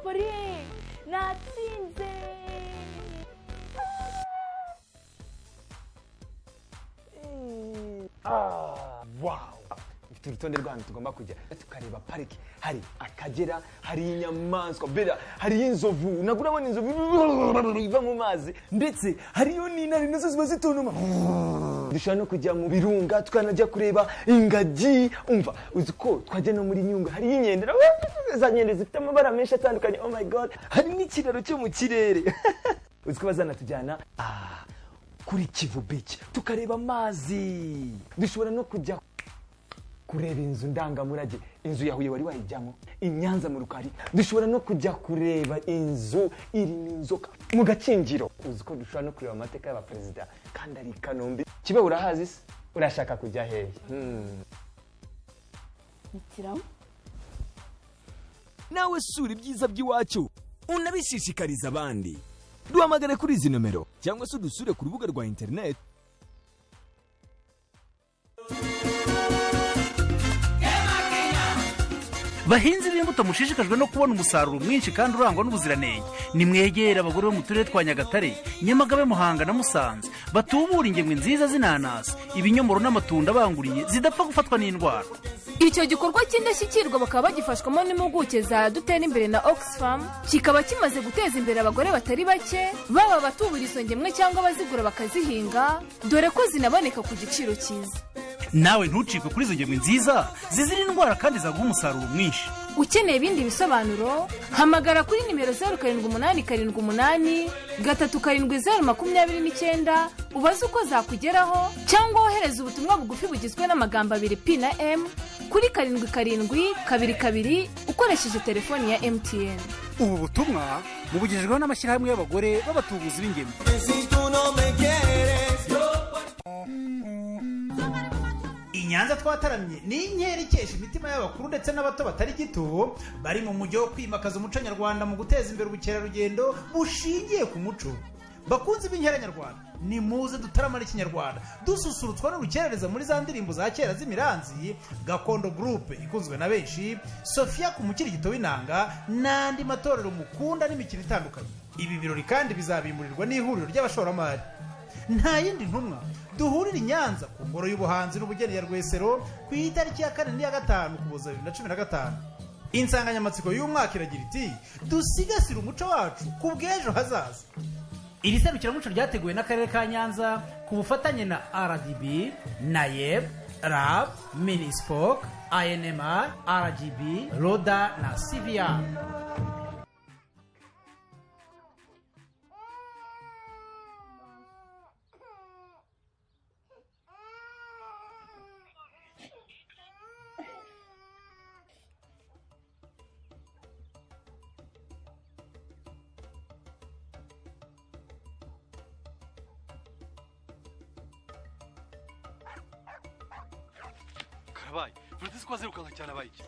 Pauline natsinze. Wow, ifite urutonde rw'ahantu tugomba kujya tukareba pariki. Hari Akagera, hari inyamaswa bera, hari inzovu, nagura abona inzovu iva mu mazi, ndetse hariyo n'intare nazo ziba zitonoma. Dushobora no kujya mu birunga tukanajya kureba ingagi. Umva, uzi ko twajya no muri Nyungwe hari inyendera, za nyende zifite amabara menshi atandukanye. Oh my god, hari n'ikiraro cyo mu kirere. Uzi ko bazanatujyana kuri Kivu Beach tukareba amazi. Dushobora no kujya kureba inzu ndangamurage, inzu ya Huye wari wayijyamo, Inyanza mu Rukari. Dushobora no kujya kureba inzu irimo inzoka mu Gakinjiro. Uzi ko dushobora no kureba amateka y'abaperezida kandi ari Kanombe. Kibe urahazi se? Urashaka kujya hehe? Nikiramu nawe sura ibyiza by'iwacu unabishishikariza abandi. Duhamagare kuri izi nomero cyangwa se udusure ku rubuga rwa internet. Bahinzi b'imbuto mushishikajwe no kubona umusaruro mwinshi kandi urangwa n'ubuziranenge, nimwegera abagore bo mu turere twa Nyagatare, Nyamagabe, Muhanga na Musanze batubura ingemwe nziza z'inanasi, ibinyomoro n'amatunda banguriye zidapfa gufatwa n'indwara. icyo gikorwa cy'indashyikirwa bakaba bagifashwamo n'impuguke za Dutera Imbere na Oxfam, kikaba kimaze guteza imbere abagore batari bake, baba batubura izo ngemwe cyangwa bazigura bakazihinga, dore ko zinaboneka ku giciro cyiza. Nawe ntucikwe kuri izo ngemwe nziza zizira indwara kandi zaguha umusaruro mwinshi. Ukeneye ibindi bisobanuro, hamagara kuri nimero 0788 37029 ubaze uko zakugeraho, cyangwa wohereza ubutumwa bugufi bugizwe n'amagambo 2 P na M kuri 7722 ukoresheje telefoni ya MTN. Ubu butumwa bubugejejweho n'amashyirahamwe y'abagore b'abatubuzi b'ingemwe. Inyanza twataramye ni inkeri ikesha imitima y'abakuru ndetse n'abato batari gito, bari mu mujyi wo kwimakaza umuco nyarwanda mu guteza imbere ubukerarugendo bushingiye ku muco. Bakunzi b'inkera nyarwanda, ni muze dutaramana ikinyarwanda dususurutswa n'urukerereza muri za ndirimbo za kera z'imiranzi, Gakondo Group ikunzwe na benshi, Sofia ku mukirigito w'inanga n'andi matorero mukunda n'imikino itandukanye. Ibi birori kandi bizabimburirwa n'ihuriro ry'abashoramari. Nta yindi ntumwa, duhurira i Nyanza ku ngoro y'ubuhanzi n'ubugeni ya Rwesero ku itariki ya 4 n'iya 5 Ukuboza 2015. Insanganyamatsiko y'umwaka iragira iti dusigasire umuco wacu ku bw'ejo hazaza. Iri serukiramuco ryateguwe n'akarere ka Nyanza ku bufatanye na RDB, NAYEB, RAB, Minispoc, INMR, RGB, RODA na CVR. Karabaye, Vurutse ko azirukanka cyane abayiki.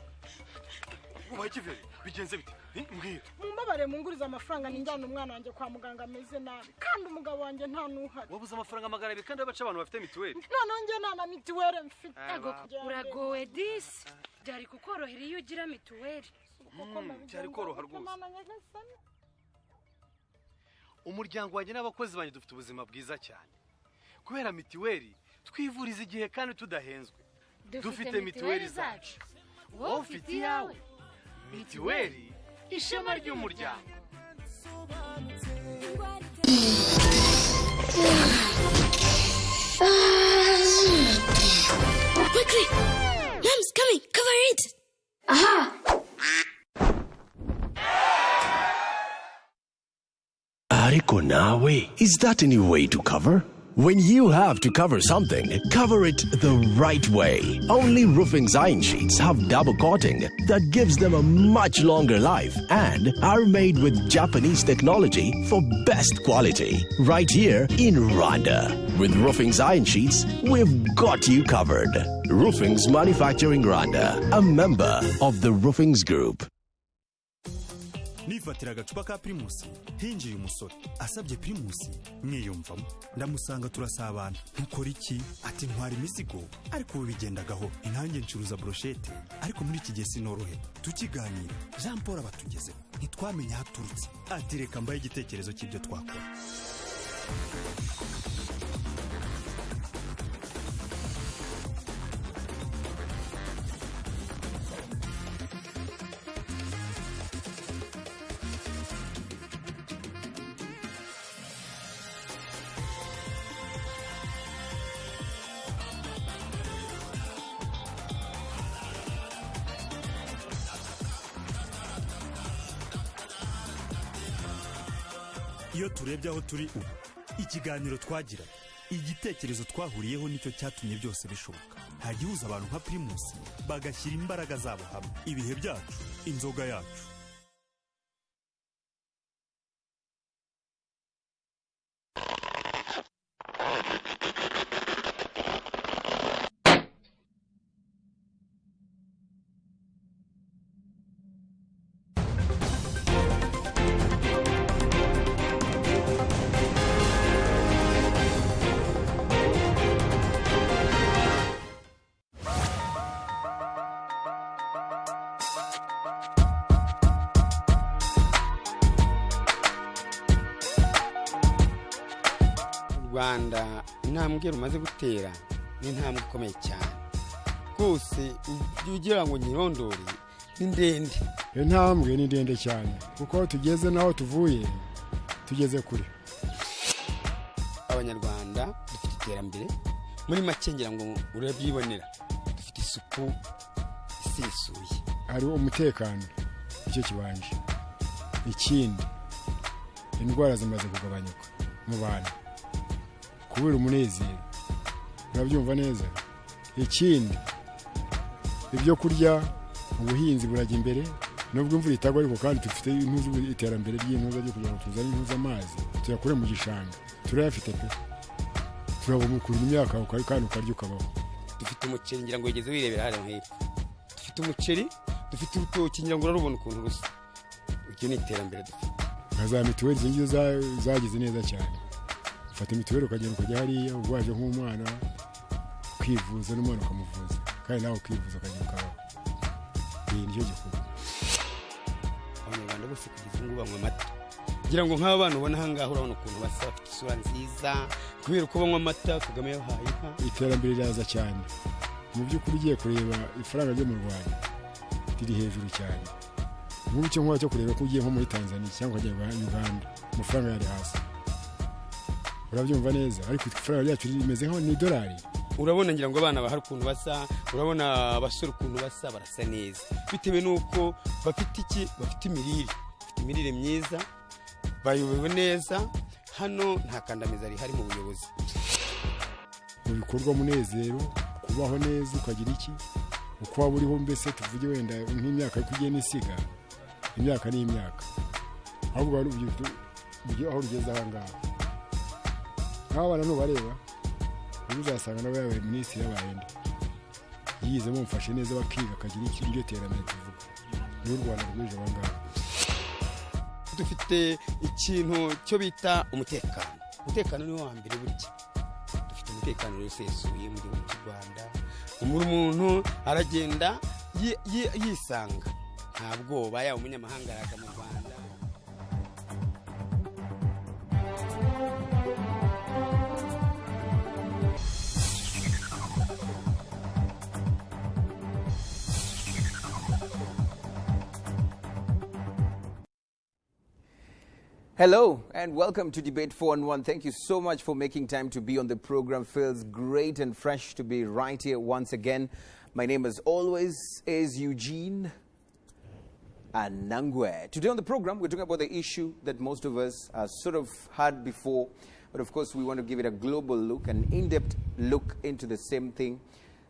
Ubaye kivere, bigenze bite? Mbwira. Mumbabare munguriza amafaranga ninjyana umwana wanjye kwa muganga ameze nabi. Kandi umugabo wanjye nta nuhari. Wabuze amafaranga magana 2 kandi baca abantu bafite mituweli. None nje nana mituweli mfite. Uragowe disi. Byari kukorohera iyo ugira mituweli. Cyari koroha rwose. Umuryango wanjye n'abakozi banjye dufite ubuzima bwiza cyane. Kubera mituweli twivuriza igihe kandi tudahenzwe. Dufite mituweli zacu. Wowe ufite iyawe. Mituweli ishema ry'umuryango. Quickly! Mom's coming! Cover it! Aha! Ariko nawe, is that any way to cover? When you have to cover something, cover it the right way. Only Roofing Iron Sheets have double coating that gives them a much longer life and are made with Japanese technology for best quality. Right here in Rwanda. With Roofing Iron Sheets, we've got you covered. Roofings Manufacturing Rwanda, a member of the Roofings Group. nifatira agacupa ka Primus hinjiye umusore asabye Primus mwiyumvamo ndamusanga turasabana ntukora iki ati ntwara imizigo ariko ubu bigendagaho intange ncuruza brochette ariko muri iki gihe sinorohe tukiganira Jean Paul abatugeze ntitwamenya haturutse ati reka mbaye igitekerezo cy'ibyo twakora iyo turebye aho turi ubu ikiganiro twagira igitekerezo twahuriyeho nicyo cyatumye byose bishoboka hagihuza abantu nka Primus bagashyira imbaraga zabo hamwe ibihe byacu inzoga yacu Rwanda intambwe rumaze gutera ni intambwe ikomeye cyane rwose ugira ngo nyirondore ni ndende intambwe ni ndende cyane kuko tugeze naho tuvuye tugeze kure abanyarwanda dufite iterambere muri make ngira ngo urabyibonera dufite isuku isesuye hari umutekano icyo kibanje ikindi indwara zimaze kugabanyuka mu bantu kubera umunezero urabyumva neza ikindi ibyo kurya ubuhinzi burajya imbere nubwo imvura itagwa ariko kandi dufite iterambere ry'intuza ryo kugira ngo tuzane intuza amazi tuyakure mu gishanga turayafite pe turabumukura imyaka kandi ukarya ukabaho dufite umuceri ngira ngo wigeze wirebera hano hepfo dufite umuceri dufite urutoki ngira ngo urarubona ukuntu rusa icyo ni iterambere dufite nka za mituweli zingiyo zagize neza cyane ufata mituweli ukagenda ukajya hariya urwaje nk'umwana ukivuza n'umwana ukamuvuza kandi nawe ukivuza ukagenda ukabaho iyi nicyo gikorwa abanyarwanda bose kugeza ubu banywa amata ngira ngo nk'aba bana ubona ahangaha urabona ukuntu basa bafite isura nziza kubera uko banywa amata Kagame yahaye inka iterambere riraza cyane mu by'ukuri ugiye kureba ifaranga ryo mu Rwanda riri hejuru cyane nk'ubu cyo nk'uwa cyo kureba ko ugiye nko muri Tanzania cyangwa ukajya Uganda amafaranga yari hasi urabyumva neza ariko ifaranga ryacu rimeze nko ni dolari urabona ngira ngo abana bahari ukuntu basa urabona abasore ukuntu basa barasa neza bitewe nuko bafite iki bafite imirire myiza bayobewe neza hano nta kandamiza rihari mu buyobozi mu bikorwa munezero kubaho neza ukagira iki uko waba uriho mbese tuvuge wenda nk'imyaka yo kugiye n'isiga imyaka n'imyaka ahubwo ari uburyo aho rugeze ahangaha nk'aba bana ntubareba uzasanga nawe yabaye minisitiri yabaye nde yizemo mufashe neza bakiga akagira iki iryo terambere tuvuga n'u Rwanda rw'ejo bangaha dufite ikintu cyo bita umutekano ni wa mbere burya dufite umutekano usesuye mu gihugu cy'u Rwanda umuntu aragenda yisanga nta bwoba yaba umunyamahanga araga mu Rwanda Hello and welcome to Debate 4-on-1. Thank you so much for making time to be on the program. Feels great and fresh to be right here once again. My name as always is Eugene Anangwe. Today on the program we're talking about the issue that most of us sort of had before, but of course we want to give it a global look, an in-depth look into the same thing.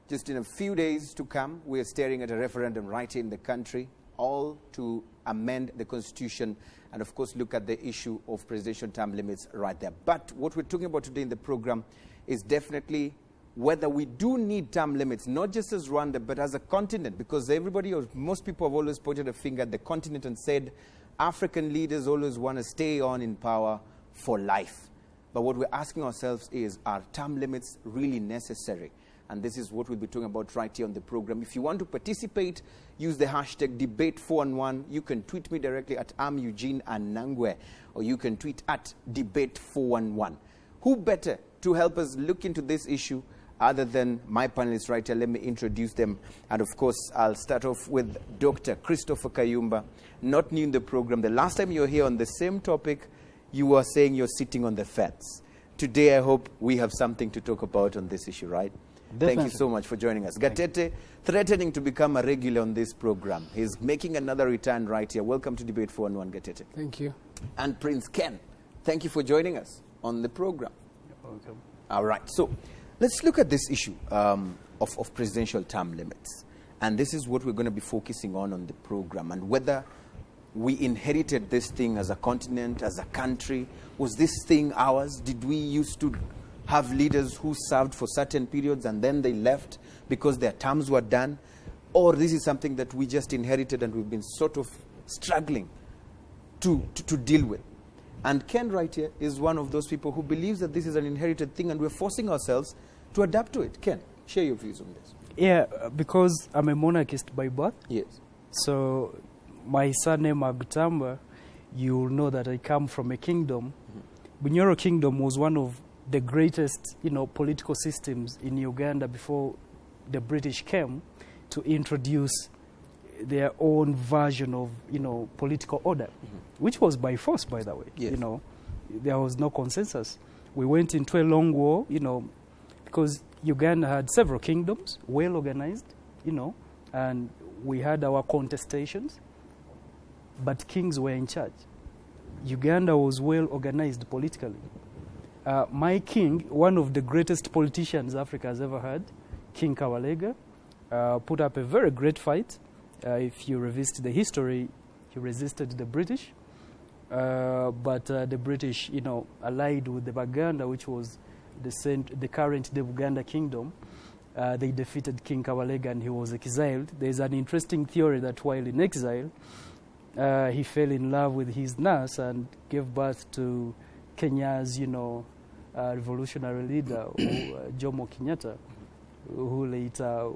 Just in a few days to come, we are staring at a referendum right here in the country, all to amend the constitution and of course look at the issue of presidential term limits right there. But what we're talking about today in the program is definitely whether we do need term limits, not just as Rwanda, but as a continent, because everybody or most people have always pointed a finger at the continent and said African leaders always want to stay on in power for life. But what we're asking ourselves is, are term limits really necessary? And this is what we'll be talking about right here on the program. If you want to participate, use the hashtag debate411. You can tweet me directly at Eugene Anangwe, or you can tweet at debate411. Who better to help us look into this issue other than my panelists right here? Let me introduce them. And of course, I'll start off with Dr. Christopher Kayumba, not new in the program. The last time you were here on the same topic, you were saying you're sitting on the fence. Today, I hope we have something to talk about on this issue, right? Definitely. Thank you so much for joining us. Gatete, threatening to become a regular on this program. He's making another return right here. Welcome to Debate 411, Gatete. Thank you. And Prince Ken, thank you for joining us on the program. You're welcome. All right, so let's look at this issue of presidential term limits. And this is what we're going to be focusing on the program, and whether we inherited this thing as a continent, as a country. Was this thing ours? Did we used to have leaders who served for certain periods and then they left because their terms were done? Or this is something that we just inherited and we've been sort of struggling to deal with? And Ken right here is one of those people who believes that this is an inherited thing and we're forcing ourselves to adapt to it. Ken, share your views on this. Yeah, because I'm a monarchist by birth. Yes. So my surname Agutamba, you'll know that I come from a kingdom. Bunyoro Kingdom was one of the greatest, political systems in Uganda before the British came to introduce their own version of, political order, which was by force, by the way. Yes. There was no consensus. We went into a long war, because Uganda had several kingdoms, well organized, and we had our contestations, but kings were in charge. Uganda was well organized politically. My king, one of the greatest politicians Africa has ever had, King Kawalega, put up a very great fight. If you revisit the history, he resisted the British, but the British, allied with the Baganda, which was the current the Buganda kingdom. They defeated King Kawalega and he was exiled. There's an interesting theory that while in exile, he fell in love with his nurse and gave birth to Kenya's, revolutionary leader, Jomo Kenyatta, who later,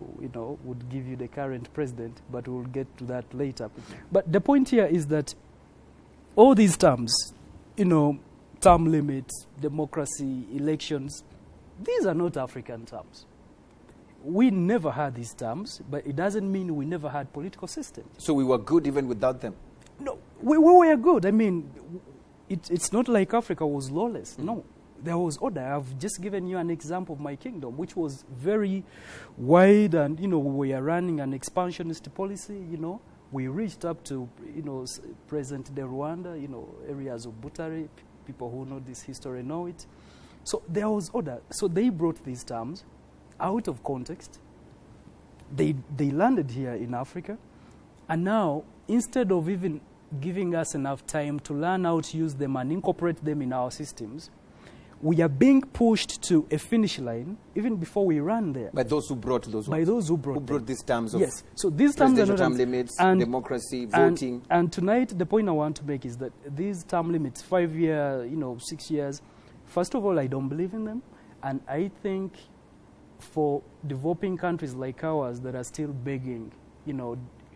would give you the current president, but we'll get to that later. But the point here is that all these terms, term limits, democracy, elections, these are not African terms. We never had these terms, but it doesn't mean we never had political systems. So we were good even without them? No, we were good. I mean, it's not like Africa was lawless. No, there was order. I've just given you an example of my kingdom, which was very wide, and we were running an expansionist policy. We reached up to present-day Rwanda, areas of Butare. People who know this history know it. So there was order. So they brought these terms out of context. They landed here in Africa, and now instead of even giving us enough time to learn how to use them and incorporate them in our systems, we are being pushed to a finish line even before we run there. By those who brought those By those who brought these terms of yes. So these terms are not term limits, democracy, voting. And tonight, the point I want to make is that these term limits, 5 years, 6 years, first of all, I don't believe in them. And I think for developing countries like ours that are still begging,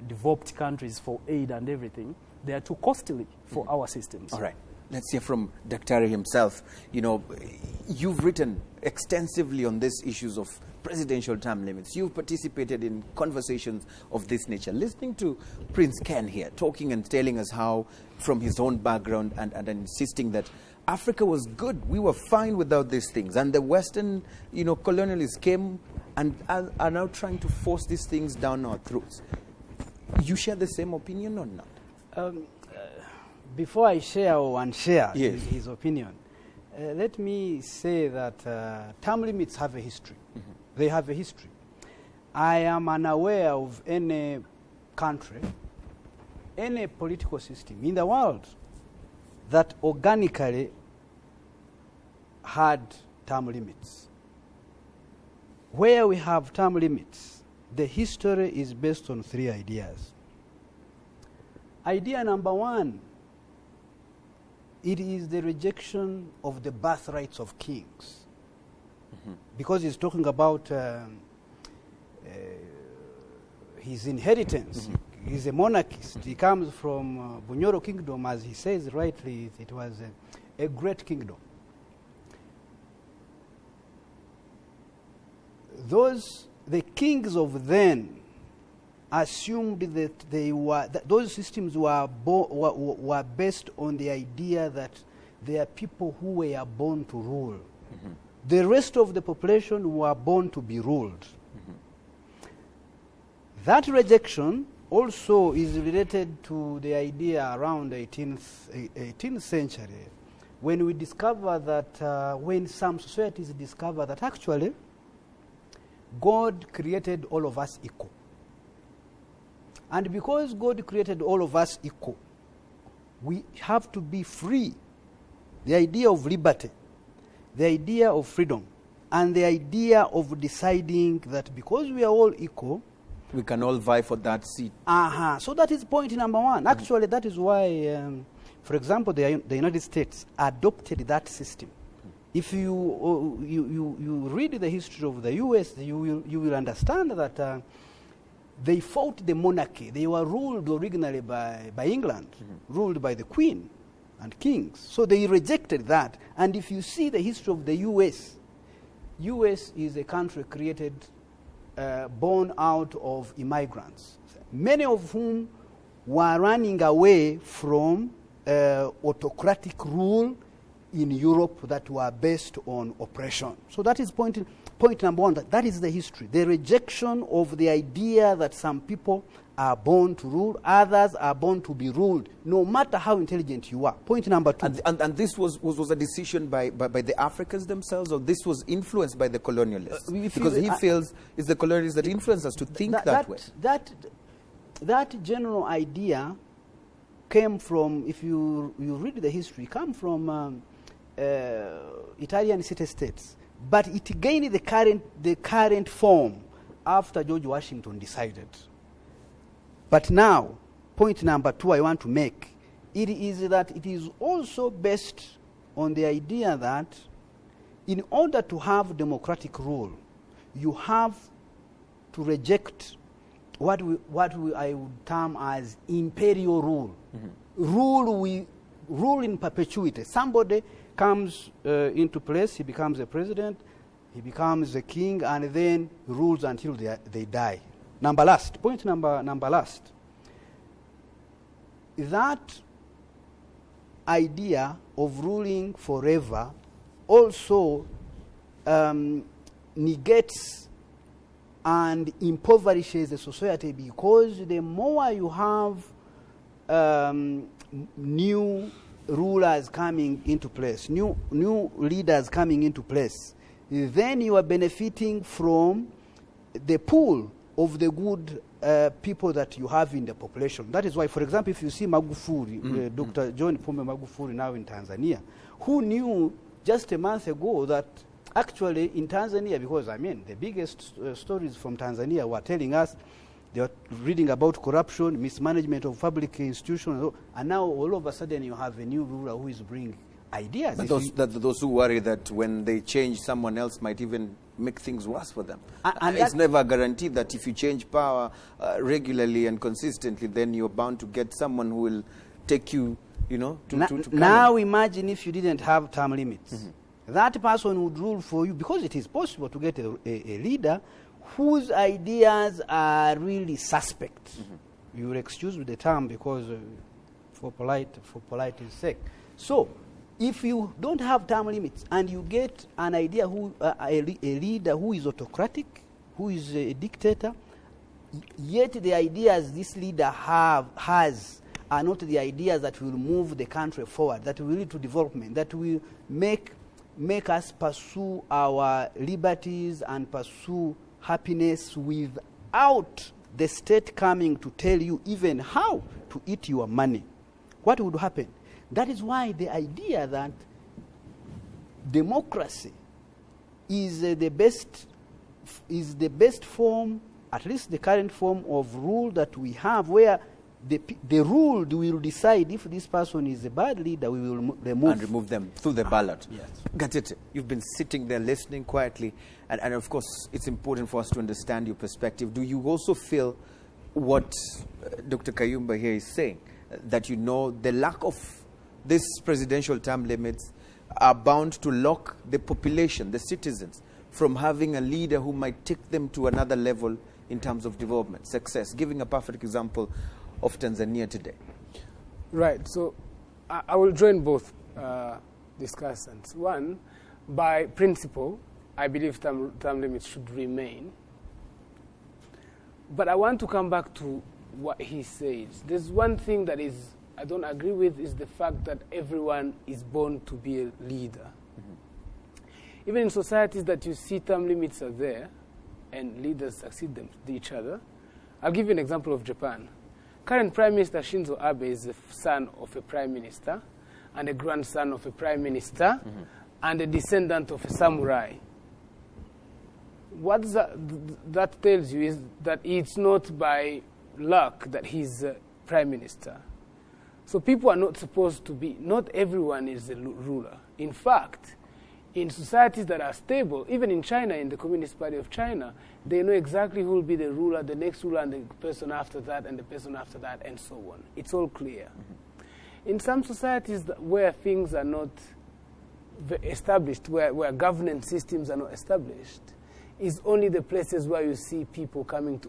developed countries for aid and everything, they are too costly for our systems. All right. Let's hear from Daktari himself. You've written extensively on these issues of presidential term limits. You've participated in conversations of this nature. Listening to Prince Ken here, talking and telling us how, from his own background, and insisting that Africa was good. We were fine without these things. And the Western, colonialists came and are now trying to force these things down our throats. You share the same opinion or not? Before I share or unshare yes. his opinion, let me say that term limits have a history. They have a history. I am unaware of any country, any political system in the world that organically had term limits. Where we have term limits, the history is based on 3 ideas. Idea number 1 It is the rejection of the birthrights of kings. Because he's talking about his inheritance. He's a monarchist. He comes from Bunyoro kingdom, as he says rightly, it was a great kingdom. The kings of then assumed that those systems were based on the idea that they are people who were born to rule. The rest of the population were born to be ruled. That rejection also is related to the idea around the 18th century, when we discover that, when some societies discover that actually God created all of us equal. And because God created all of us equal, we have to be free. The idea of liberty, the idea of freedom, and the idea of deciding that because we are all equal, we can all vie for that seat. So that is point number one. Actually, that is why, for example, the United States adopted that system. If you read the history of the U.S., you will understand that they fought the monarchy. They were ruled originally by England, ruled by the Queen and kings. So they rejected that. And if you see the history of the U.S., U.S. is a country created, born out of immigrants, many of whom were running away from autocratic rule in Europe that were based on oppression. So that is point number one. That is the history. The rejection of the idea that some people are born to rule, others are born to be ruled, no matter how intelligent you are. Point number two. And this was a decision by the Africans themselves, or this was influenced by the colonialists? Because he feels it's the colonialists that influence us to think that way. That general idea came from, if you read the history, came from Italian city-states. But it gained the current form after George Washington decided. But now, point number two I want to make, it is that it is also based on the idea that in order to have democratic rule, you have to reject what I would term as imperial rule. Rule in perpetuity. Somebody comes into place, he becomes a president, he becomes a king, and then rules until they die. Point number last. That idea of ruling forever also negates and impoverishes the society, because the more you have new rulers coming into place, new leaders coming into place, then you are benefiting from the pool of the good people that you have in the population. That is why, for example, if you see Magufuli, Dr. John Pombe Magufuli now in Tanzania, who knew just a month ago that actually in Tanzania, because the biggest stories from Tanzania were telling us, they were reading about corruption, mismanagement of public institutions, and now all of a sudden you have a new ruler who is bringing ideas. But those who worry that when they change, someone else might even make things worse for them. And it's never guaranteed that if you change power regularly and consistently, then you're bound to get someone who will take you, to now imagine if you didn't have term limits. That person would rule for you, because it is possible to get a leader whose ideas are really suspect. You will excuse me the term because for polite's sake. So, if you don't have term limits and you get an idea a leader who is autocratic, who is a dictator, yet the ideas this leader has are not the ideas that will move the country forward, that will lead to development, that will make us pursue our liberties and pursue happiness without the state coming to tell you even how to eat your money. What would happen? That is why the idea that democracy is the best form, at least the current form of rule that we have, where the ruled will decide if this person is a bad leader, we will remove. And remove them through the ballot. Yes. Gatete, you've been sitting there listening quietly, and of course it's important for us to understand your perspective. Do you also feel what Dr. Kayumba here is saying, that the lack of this presidential term limits are bound to lock the population, the citizens, from having a leader who might take them to another level in terms of development, success, giving a perfect example of Tanzania today? Right, so I will join both discussants. One, by principle, I believe term limits should remain. But I want to come back to what he says. There's one thing that I don't agree with, is the fact that everyone is born to be a leader. Even in societies that you see term limits are there and leaders succeed each other. I'll give you an example of Japan. Current Prime Minister Shinzo Abe is the son of a prime minister and a grandson of a prime minister and a descendant of a samurai. What that tells you is that it's not by luck that he's prime minister. So people are not supposed to be, not everyone is a ruler. In fact, in societies that are stable, even in China, in the Communist Party of China, they know exactly who will be the ruler, the next ruler, and the person after that, and the person after that, and so on. It's all clear. In some societies where things are not established, where governance systems are not established, is only the places where you see people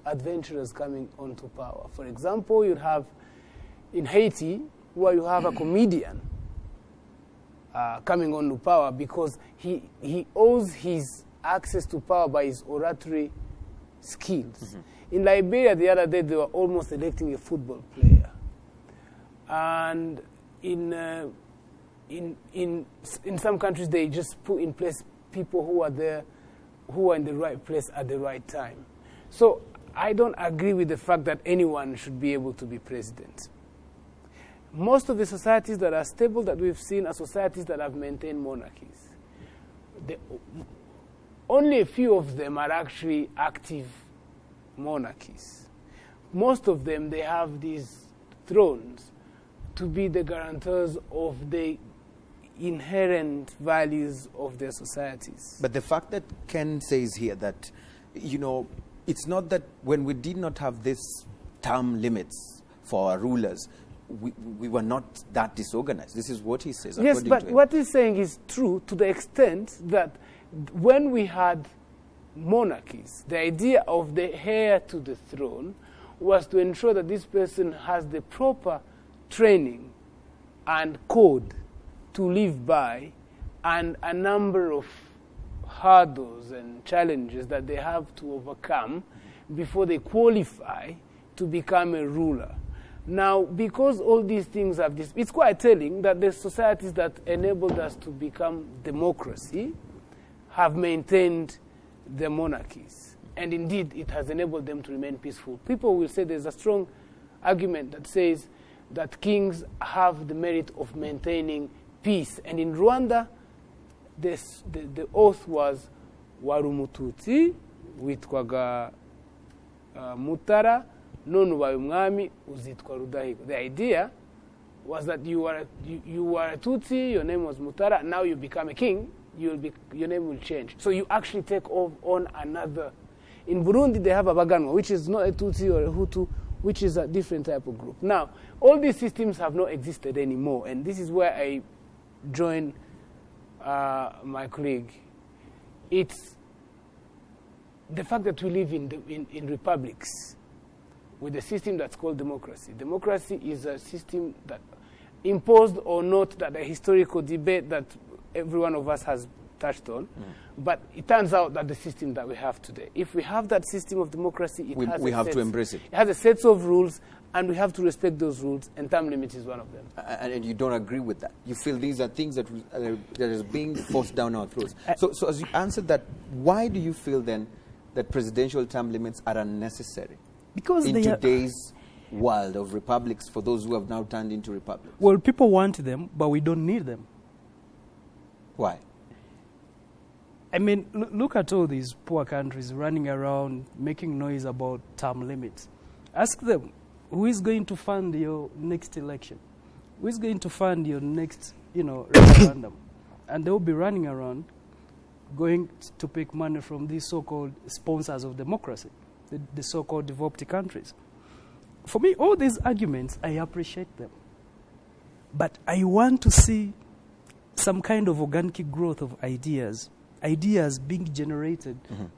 adventurers coming onto power. For example, you'd have in Haiti, where you have a comedian coming onto power because he owes his access to power by his oratory skills. In Liberia, the other day, they were almost electing a football player. And in some countries, they just put in place people who are there, who are in the right place at the right time. So I don't agree with the fact that anyone should be able to be president. Most of the societies that are stable that we've seen are societies that have maintained monarchies. Only a few of them are actually active monarchies. Most of them, they have these thrones to be the guarantors of the inherent values of their societies. But the fact that Ken says here that, it's not that when we did not have this term limits for our rulers, we were not that disorganized. This is what he says. Yes, but what he's saying is true to the extent that when we had monarchies, the idea of the heir to the throne was to ensure that this person has the proper training and code to live by, and a number of hurdles and challenges that they have to overcome before they qualify to become a ruler. Now, because all these things have this, it's quite telling that the societies that enabled us to become democracy have maintained their monarchies. And indeed, it has enabled them to remain peaceful. People will say there's a strong argument that says that kings have the merit of maintaining peace. And in Rwanda, the oath was Warumututsi, witwaga Mutara, none ubaye umwami uzitwa Rudahigo. The idea was that you were a Tutsi, your name was Mutara, now you become a king, your name will change. So you actually take on another. In Burundi, they have a Baganwa, which is not a Tutsi or a Hutu, which is a different type of group. Now, all these systems have not existed anymore, and this is where I join my colleague. It's the fact that we live in republics with a system that's called democracy. Democracy is a system that, imposed or not, that a historical debate that every one of us has touched on, but it turns out that the system that we have today, if we have that system of democracy, we have to embrace it. It has a set of rules, and we have to respect those rules, and term limit is one of them. And you don't agree with that? You feel these are things that is being forced down our throats. So as you answered that, why do you feel then that presidential term limits are unnecessary? Because in today's world of republics, for those who have now turned into republics? Well, people want them, but we don't need them. Why? I mean, look at all these poor countries running around making noise about term limits. Ask them, who is going to fund your next election? Who is going to fund your next, referendum? And they will be running around going to pick money from these so-called sponsors of democracy, the so-called developed countries. For me, all these arguments, I appreciate them. But I want to see some kind of organic growth of ideas being generated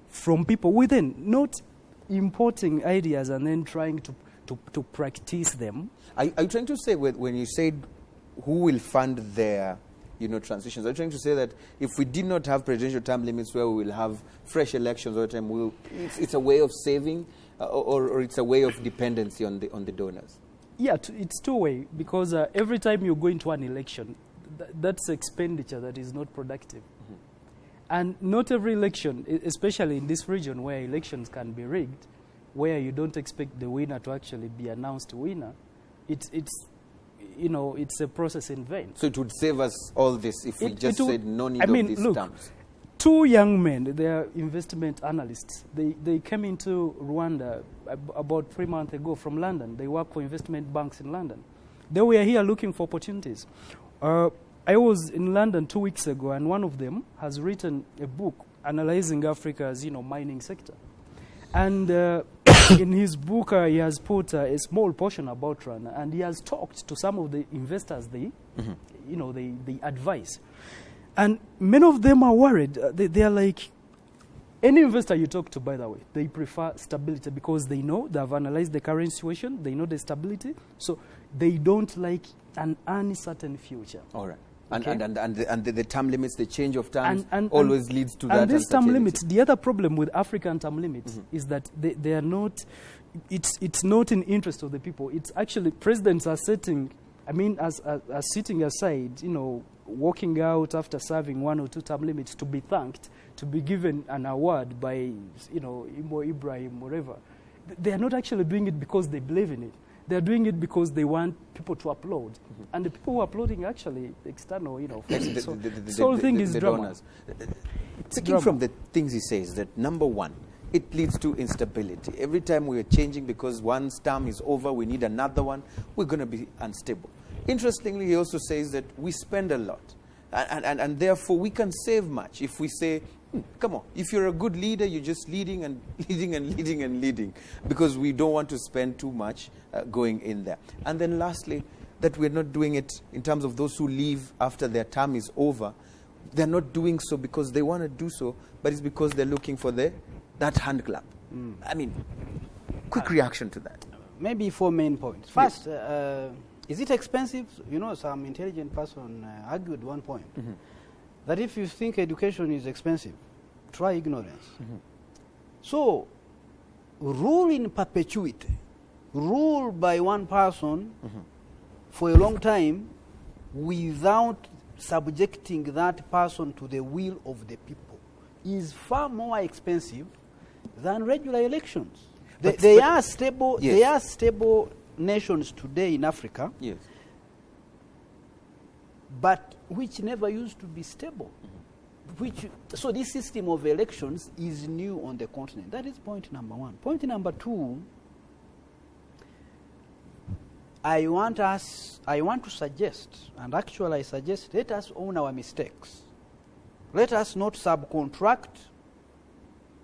from people within, not importing ideas and then trying to practice them. Are you trying to say, when you said who will fund their transitions, are you trying to say that if we did not have presidential term limits where we will have fresh elections all the time, it's a way of saving or it's a way of dependency on the donors? Yeah, it's two-way, because every time you go into an election, that's expenditure that is not productive. And not every election, especially in this region where elections can be rigged, where you don't expect the winner to actually be announced winner, it's a process in vain. So it would save us all this if we just said no need of these terms. Two young men, they are investment analysts. They came into Rwanda about 3 months ago from London. They work for investment banks in London. They were here looking for opportunities. I was in London 2 weeks ago, and one of them has written a book analyzing Africa's mining sector. And in his book, he has put a small portion about Rwanda, and he has talked to some of the investors they advise. And many of them are worried. They are like, any investor you talk to, by the way, they prefer stability because they know, they have analyzed the current situation, they know the stability, so they don't like an uncertain future. All right. Okay? And the term limits, the change of terms always leads to that. And these term limits, the other problem with African term limits is that they are not, it's not in interest of the people. It's actually, presidents are sitting aside, walking out after serving 1 or 2 term limits to be thanked, to be given an award by, Imo Ibrahim, whatever. They are not actually doing it because they believe in it. They are doing it because they want people to applaud. And the people who are applauding actually external, forces. So this whole thing is drama. Taking from the things he says, that number one, it leads to instability. Every time we are changing because one term is over, we need another one, we're going to be unstable. Interestingly, he also says that we spend a lot. And therefore, we can save much if we say, come on, if you're a good leader, you're just leading and leading and leading and leading, because we don't want to spend too much going in there. And then lastly, that we're not doing it in terms of those who leave after their term is over. They're not doing so because they want to do so, but it's because they're looking for that hand clap. I mean, quick reaction to that. Maybe 4 main points. First, is it expensive? Some intelligent person argued one point, that if you think education is expensive, try ignorance. So, rule in perpetuity, rule by one person for a long time without subjecting that person to the will of the people is far more expensive than regular elections. They are stable. Yes. They are stable nations today in Africa, yes, but which never used to be stable. So this system of elections is new on the continent. That is point number one. Point number two, I want to suggest, and actually I suggest, let us own our mistakes. Let us not subcontract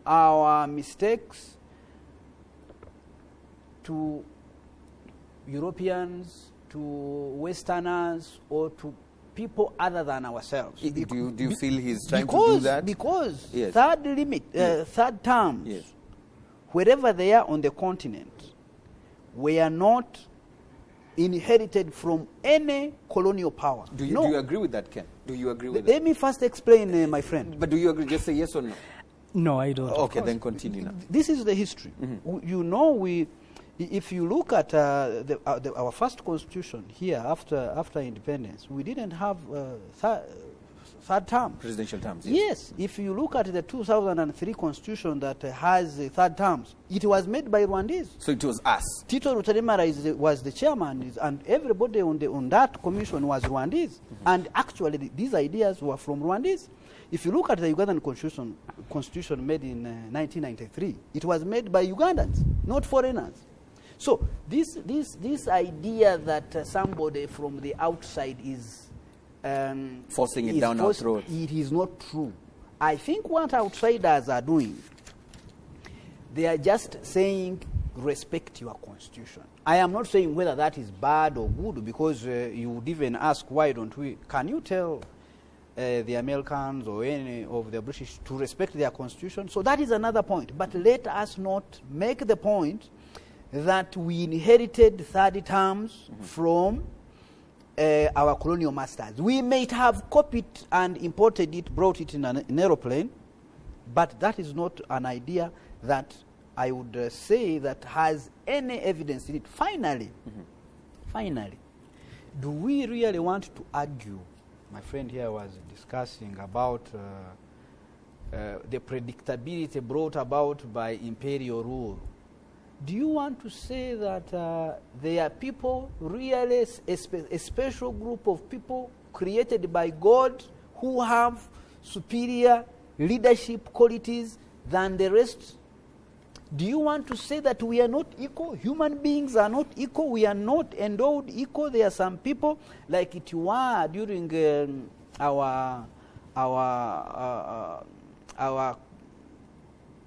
our mistakes to Europeans, to Westerners, or to people other than ourselves. Do you feel he's trying to do that? Because yes, third terms, yes, wherever they are on the continent, we are not inherited from any colonial power. Do you agree with that, Ken? Do you agree with that? Let me first explain, my friend. But do you agree? Just say yes or no. No, I don't. Okay, then continue now. This is the history. If you look at our first constitution here after independence, we didn't have third term. Presidential terms. Yes. If you look at the 2003 constitution that has third terms, it was made by Rwandese. So it was us. Tito Rutaremara was the chairman, and everybody on that commission was Rwandese. And actually, these ideas were from Rwandese. If you look at the Ugandan constitution made in 1993, it was made by Ugandans, not foreigners. So this idea that somebody from the outside is forcing it down our throats, it is not true. I think what outsiders are doing, they are just saying respect your constitution. I am not saying whether that is bad or good, because you would even ask, why don't we? Can you tell the Americans or any of the British to respect their constitution? So that is another point. But let us not make the point that we inherited 30 terms from our colonial masters. We may have copied and imported it, brought it in an aeroplane, but that is not an idea that I would say that has any evidence in it. Finally, do we really want to argue? My friend here was discussing about the predictability brought about by imperial rule. Do you want to say that there are people, really a special group of people created by God who have superior leadership qualities than the rest? Do you want to say that we are not equal? Human beings are not equal. We are not endowed equal. There are some people, like it were during our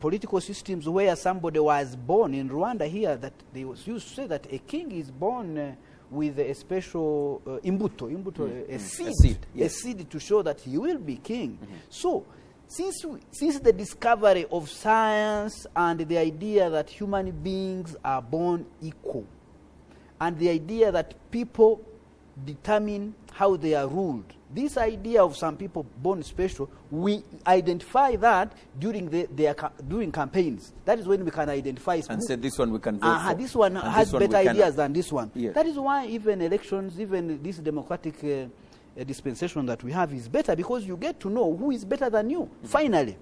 political systems, where somebody was born in Rwanda here, that they used to say that a king is born with a special imbuto, a seed to show that he will be king. So, since the discovery of science and the idea that human beings are born equal, and the idea that people determine how they are ruled, this idea of some people born special, we identify that during campaigns. That is when we can identify. And say this one we can vote for. This one has better ideas than this one. Yeah. That is why even elections, even this democratic dispensation that we have is better, because you get to know who is better than you. Finally,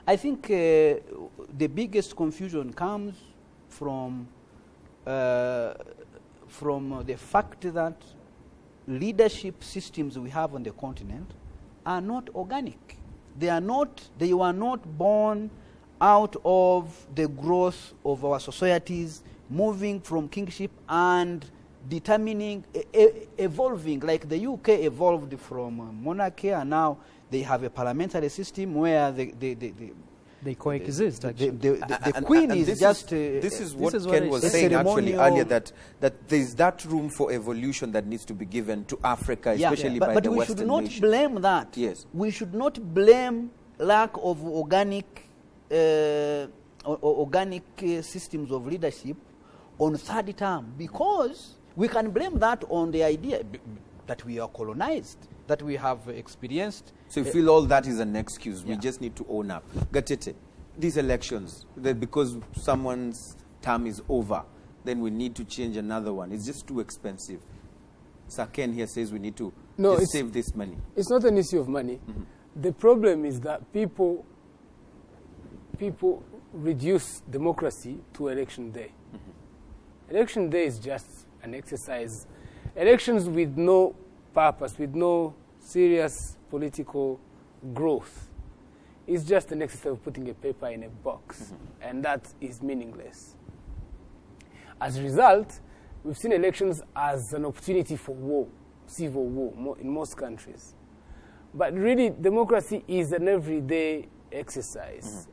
I think the biggest confusion comes from the fact that leadership systems we have on the continent are not organic. They were not born out of the growth of our societies, moving from kingship and determining, evolving, like the UK evolved from monarchy, and now they have a parliamentary system where they coexist. The Queen is just. This is what Ken was saying actually earlier, that there's that room for evolution that needs to be given to Africa, especially by the Western nation. But we should not blame that. Yes. We should not blame lack of organic systems of leadership on third term, because we can blame that on the idea that we are colonized, that we have experienced. So you feel all that is an excuse. We just need to own up. Gatete, these elections, because someone's term is over, then we need to change another one. It's just too expensive. Sir Ken here says we need to save this money. It's not an issue of money. The problem is that people reduce democracy to election day. Election day is just an exercise. Elections with no purpose, with no serious political growth, is just an exercise of putting a paper in a box, and that is meaningless. As a result, we've seen elections as an opportunity for war, civil war, in most countries. But really, democracy is an everyday exercise.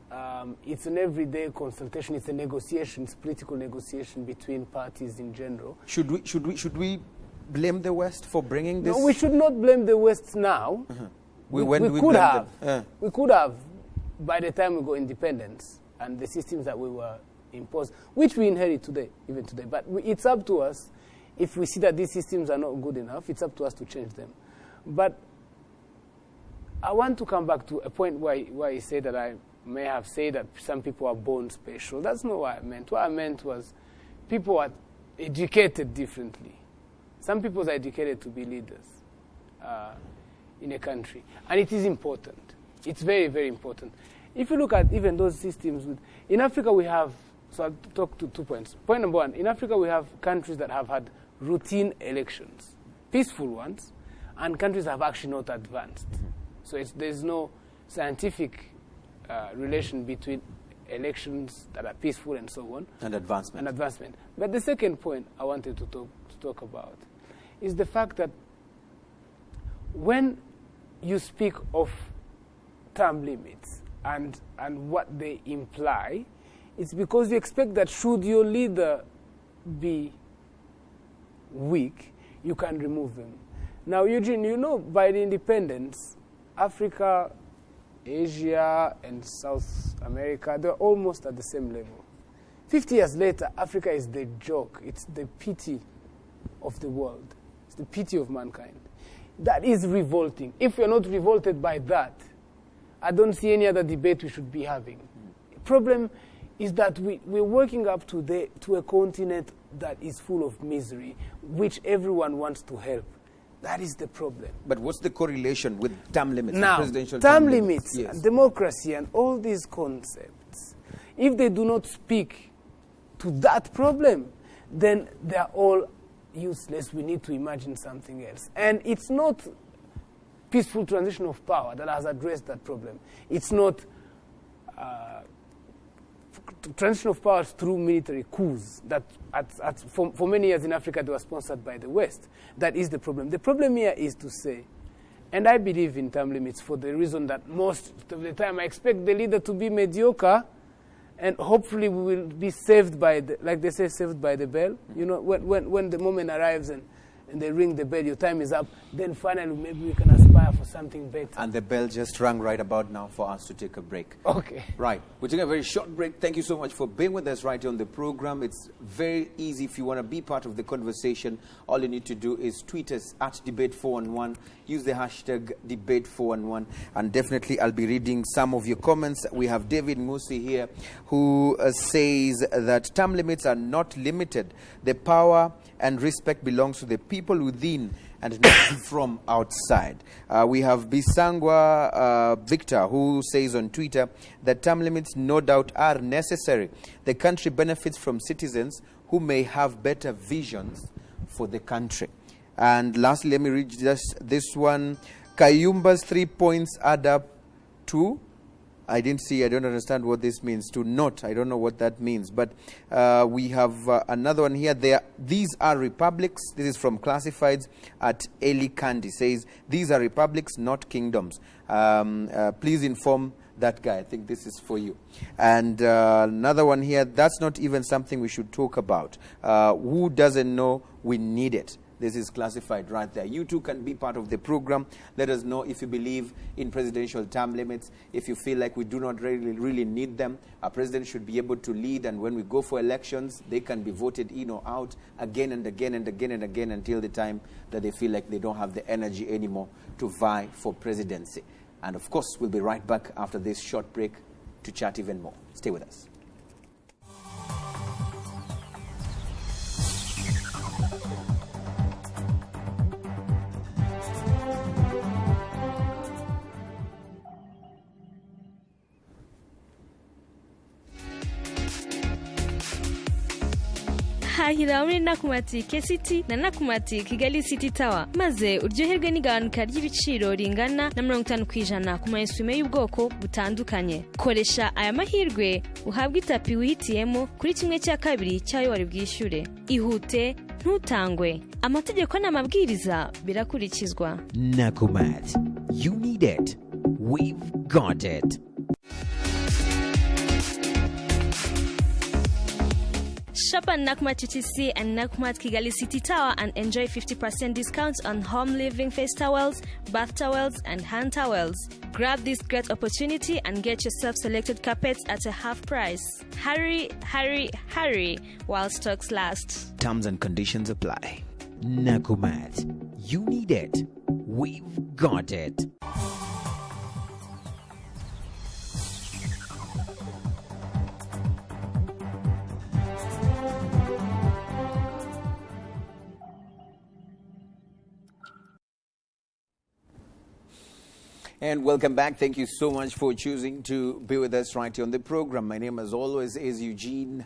It's an everyday consultation. It's a negotiation. It's political negotiation between parties in general. Should we blame the West for bringing this? No, we should not blame the West now. We could have. We could have by the time we got independence and the systems that we were imposed, which we inherit today, even today. But it's up to us. If we see that these systems are not good enough, it's up to us to change them. But I want to come back to a point where you say that I may have said that some people are born special. That's not what I meant. What I meant was people are educated differently. Some people are educated to be leaders in a country. And it is important. It's very, very important. If you look at even those systems, in Africa we have, so I'll talk to 2 points. Point number one, in Africa we have countries that have had routine elections, peaceful ones, and countries that have actually not advanced. So there's no scientific relation between elections that are peaceful and so on. And advancement. But the second point I wanted to talk about is the fact that when you speak of term limits and what they imply, it's because you expect that should your leader be weak, you can remove them. Now, Eugene, you know, by the independence, Africa, Asia, and South America, they're almost at the same level. 50 years later, Africa is the joke. It's the pity of the world. It's the pity of mankind. That is revolting. If we're not revolted by that, I don't see any other debate we should be having. The problem is that we're working up to a continent that is full of misery, which everyone wants to help. That is the problem. But what's the correlation with term limits? Now, presidential term limits, yes. and democracy, and all these concepts, if they do not speak to that problem, then they're all useless. We need to imagine something else. And it's not peaceful transition of power that has addressed that problem. It's not transition of power through military coups that for many years in Africa they were sponsored by the West. That is the problem. The problem here is to say, and I believe in term limits for the reason that most of the time I expect the leader to be mediocre, and hopefully we will be saved by the, like they say, saved by the bell. You know, when the moment arrives and they ring the bell, your time is up, then finally maybe we can aspire for something better. And the bell just rang right about now for us to take a break. Okay. Right. We're taking a very short break. Thank you so much for being with us right here on the program. It's very easy. If you want to be part of the conversation, all you need to do is tweet us at Debate411. Use the hashtag Debate411. And definitely I'll be reading some of your comments. We have David Musi here who says that term limits are not limited. The power and respect belongs to the people within and not from outside. We have Bisangwa Victor, who says on Twitter that term limits no doubt are necessary. The country benefits from citizens who may have better visions for the country. And lastly, let me read just this one. Kayumba's 3 points add up to, I don't understand what this means. To not, I don't know what that means. But we have another one here. These are republics. This is from Classifieds at Eli Kandi. Says, these are republics, not kingdoms. Please inform that guy. I think this is for you. And another one here. That's not even something we should talk about. Who doesn't know we need it? This is classified right there. You too can be part of the program. Let us know if you believe in presidential term limits. If you feel like we do not really need them, our president should be able to lead. And when we go for elections, they can be voted in or out again and again and again and again until the time that they feel like they don't have the energy anymore to vie for presidency. And of course, we'll be right back after this short break to chat even more. Stay with us. hahira muri Nakumatt City na Nakumatt Kigali City Tower maze uryoherwe n'igabanuka ry'ibiciro ringana na 50% ku mayeswime y'ubwoko butandukanye. Koresha aya mahirwe uhabwe itapi wihitiyemo kuri kimwe cya kabiri cyayo wari bwishyure. Ihute ntutangwe. Amategeko n'amabwiriza birakurikizwa. Nakumatt, you need it. We've got it. Shop at Nakumatt UTC and Nakumatt Kigali City Tower and enjoy 50% discounts on home living face towels, bath towels, and hand towels. Grab this great opportunity and get yourself selected carpets at a half price. Hurry, hurry, hurry while stocks last. Terms and conditions apply. Nakumatt, you need it. We've got it. And welcome back. Thank you so much for choosing to be with us right here on the program. My name, as always, is Eugene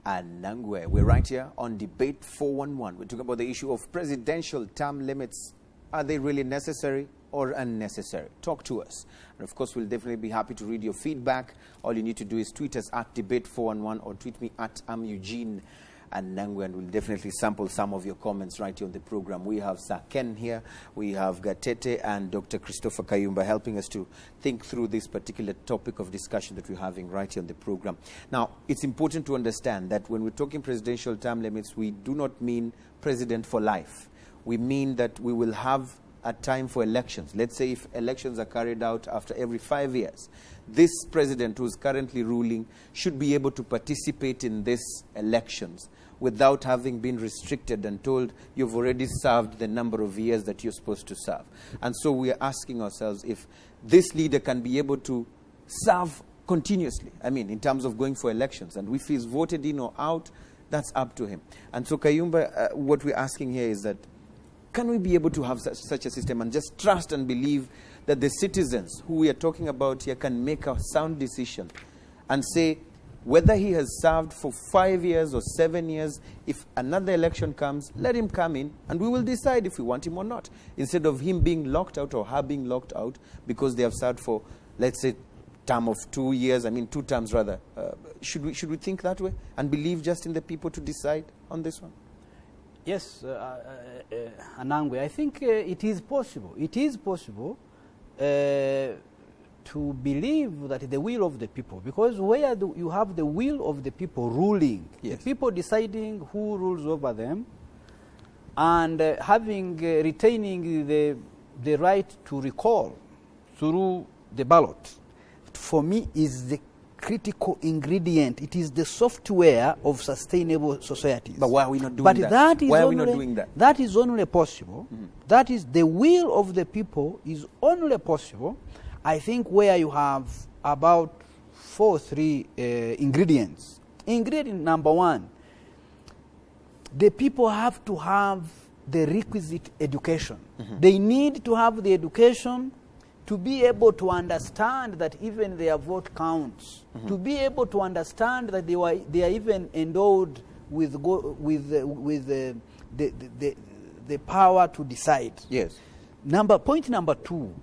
Anangwe. We're right here on Debate 411. We're talking about the issue of presidential term limits Are they really necessary or unnecessary? Talk to us. And of course, we'll definitely be happy to read your feedback. All you need to do is tweet us at Debate411 or tweet me at Eugene and Nangwe, and we'll definitely sample some of your comments right here on the program. We have Sir Ken here, we have Gatete and Dr. Christopher Kayumba helping us to think through this particular topic of discussion that we're having right here on the program. Now, it's important to understand that when we're talking presidential term limits, we do not mean president for life. We mean that we will have a time for elections. Let's say if elections are carried out after every 5 years, this president who's currently ruling should be able to participate in these elections without having been restricted and told you've already served the number of years that you're supposed to serve. And so we are asking ourselves if this leader can be able to serve continuously, I mean, in terms of going for elections. And if he's voted in or out, that's up to him. And so, Kayumba, what we're asking here is that can we be able to have such a system and just trust and believe that the citizens who we are talking about here can make a sound decision and say whether he has served for 5 years or 7 years, if another election comes, let him come in and we will decide if we want him or not, instead of him being locked out or her being locked out because they have served for, let's say, term of 2 years, I mean 2 terms rather. Should we think that way and believe just in the people to decide on this one? Yes, Anangwe, I think it is possible. It is possible to believe that the will of the people, because where you have the will of the people ruling, yes, the people deciding who rules over them, and retaining the right to recall through the ballot, for me is the critical ingredient. It is the software of sustainable societies. But why are we not doing that? Why are we not doing that? That is only possible. That is the will of the people is only possible, I think, where you have about 4 or 3 ingredients. Ingredient number 1, the people have to have the requisite education. They need to have the education to be able to understand that even their vote counts, to be able to understand that they are even endowed with the power to decide. Yes. Point number 2,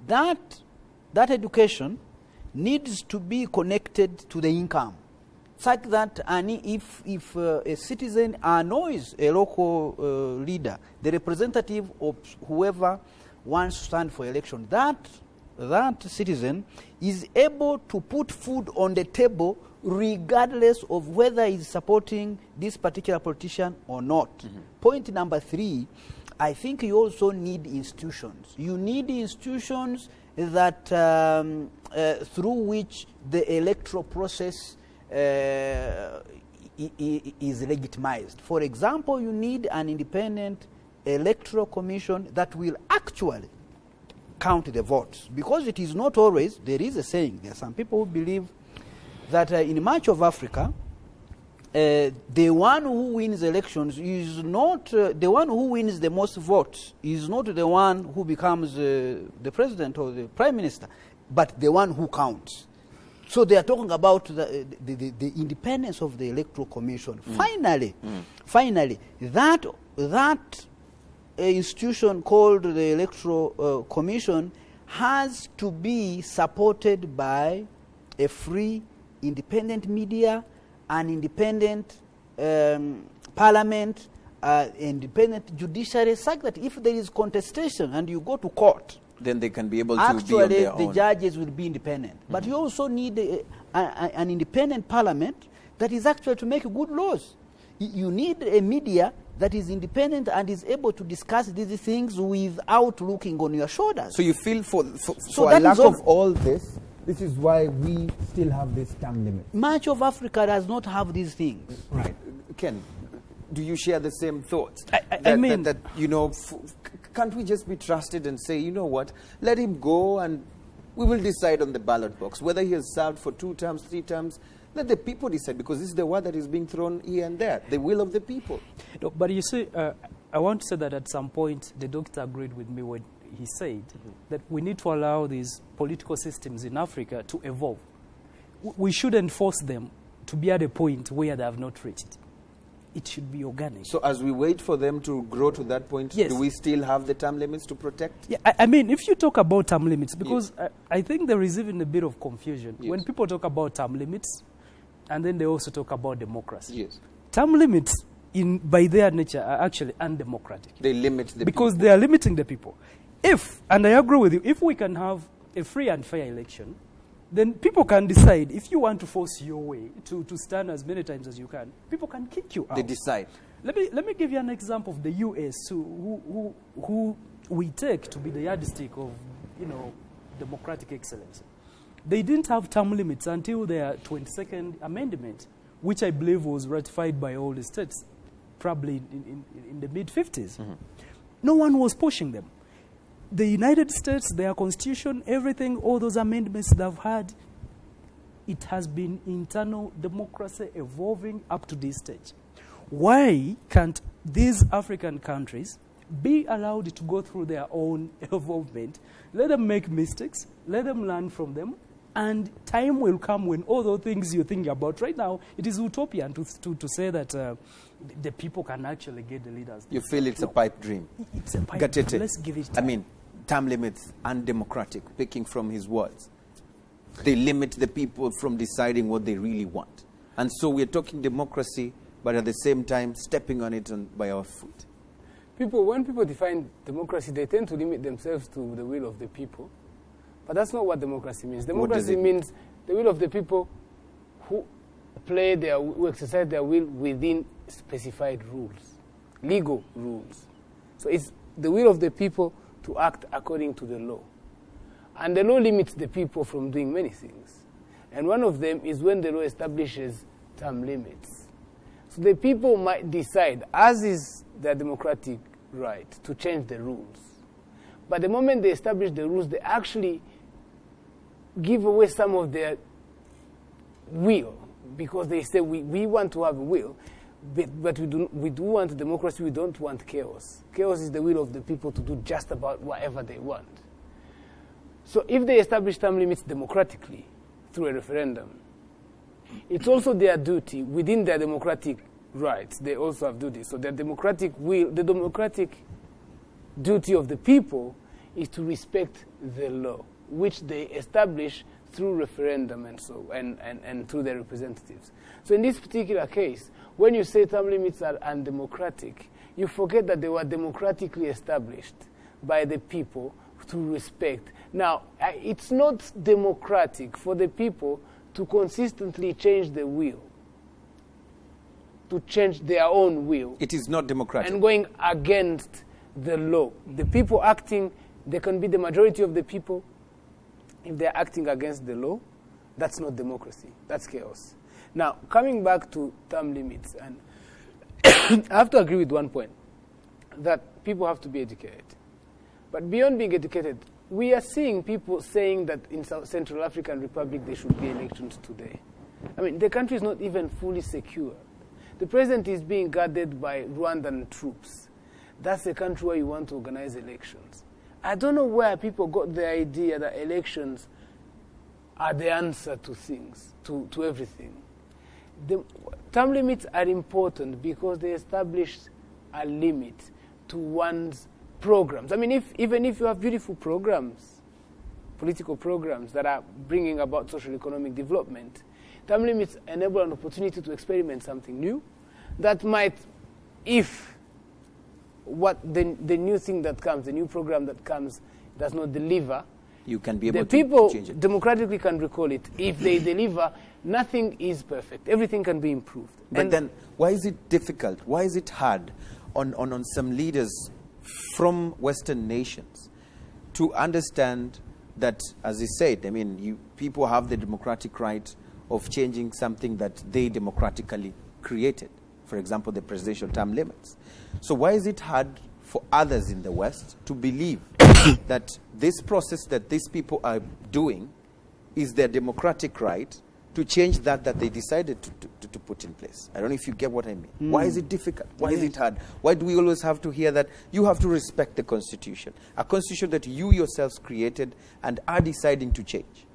that education needs to be connected to the income, such that if a citizen annoys a local leader, the representative of whoever wants to stand for election, that citizen is able to put food on the table regardless of whether he's supporting this particular politician or not. Point number 3, I think you also need institutions. You need institutions that through which the electoral process is legitimized. For example, you need an independent electoral commission that will actually count the votes, because it is not always, there is a saying, there are some people who believe that in much of Africa, the one who wins elections is not the one who wins the most votes, is not the one who becomes the president or the prime minister, but the one who counts. So they are talking about the independence of the electoral commission. Finally, that institution called the Electoral Commission has to be supported by a free, independent media, an independent parliament, independent judiciary, such that if there is contestation and you go to court, then they can be able to actually be on their the own. Judges will be independent. But you also need an independent parliament that is actually to make good laws. You need a media that is independent and is able to discuss these things without looking on your shoulders. So you feel for that a lack is all- of all this is why we still have this term limit. Much of Africa does not have these things. Right. Ken, do you share the same thoughts? I mean- that you know, can't we just be trusted and say, you know what, let him go and we will decide on the ballot box whether he has served for 2 terms, 3 terms. Let the people decide, because this is the word that is being thrown here and there, the will of the people. No, but you see, I want to say that at some point the doctor agreed with me when he said that we need to allow these political systems in Africa to evolve. We shouldn't force them to be at a point where they have not reached. it should be organic. So as we wait for them to grow to that point, Yes. do we still have the term limits to protect? Yeah, I mean, if you talk about term limits, because I think there is even a bit of confusion. Yes. When people talk about term limits, and then they also talk about democracy. Yes. Term limits, by their nature, are actually undemocratic. They limit the because people. they are limiting the people. If, and I agree with you, if we can have a free and fair election, then people can decide if you want to force your way to stand as many times as you can, people can kick you out. They decide. Let me give you an example of the US, who we take to be the yardstick of, democratic excellence. They didn't have term limits until their 22nd amendment, which I believe was ratified by all the states, probably in the mid-50s. No one was pushing them. The United States, their constitution, everything, all those amendments they've had, it has been internal democracy evolving up to this stage. Why can't these African countries be allowed to go through their own evolvement? Let them make mistakes, let them learn from them, and time will come when all those things you're thinking about right now, it is utopian to say that the people can actually get the leaders. You feel it's a pipe dream. It's a pipe Gatete. dream. Let's give it time. I mean, term limits, undemocratic, picking from his words. They limit the people from deciding what they really want. And so we're talking democracy, but at the same time stepping on it by our foot. When people define democracy, they tend to limit themselves to the will of the people. But that's not what democracy means. Democracy means the will of the people who exercise their will within specified rules, legal rules. So it's the will of the people to act according to the law. And the law limits the people from doing many things. And one of them is when the law establishes term limits. So the people might decide, as is their democratic right, to change the rules. But the moment they establish the rules, they actually give away some of their will, because they say we want to have a will, but we do want democracy, we don't want chaos. Chaos is the will of the people to do just about whatever they want. So if they establish term limits democratically through a referendum, it's also their duty within their democratic rights. They also have duties. So their democratic will, the democratic duty of the people is to respect the law, which they establish through referendum and through their representatives. So in this particular case, when you say term limits are undemocratic, you forget that they were democratically established by the people to respect. Now, it's not democratic for the people to consistently change the will, to change their own will. It is not democratic. And going against the law. The people acting, they can be the majority of the people. If they're acting against the law, that's not democracy. That's chaos. Now, coming back to term limits, and I have to agree with one point, that people have to be educated. But beyond being educated, we are seeing people saying that in South Central African Republic there should be elections today. I mean, the country is not even fully secure. The president is being guarded by Rwandan troops. That's a country where you want to organize elections. I don't know where people got the idea that elections are the answer to things, to everything. The term limits are important because they establish a limit to one's programs. I mean, even if you have beautiful programs, political programs that are bringing about social economic development, term limits enable an opportunity to experiment something new that might, if the new thing that comes, the new program that comes, does not deliver, you can be able the to people change it. democratically can recall it. If they deliver, nothing is perfect. Everything can be improved. But then, why is it difficult? Why is it hard on some leaders from Western nations to understand that, as he said, I mean, people have the democratic right of changing something that they democratically created. For example, the presidential term limits. So why is it hard for others in the West to believe that this process that these people are doing is their democratic right to change that they decided to put in place? I don't know if you get what I mean. Why is it difficult? Why is it hard? Why do we always have to hear that you have to respect the Constitution, a Constitution that you yourselves created and are deciding to change?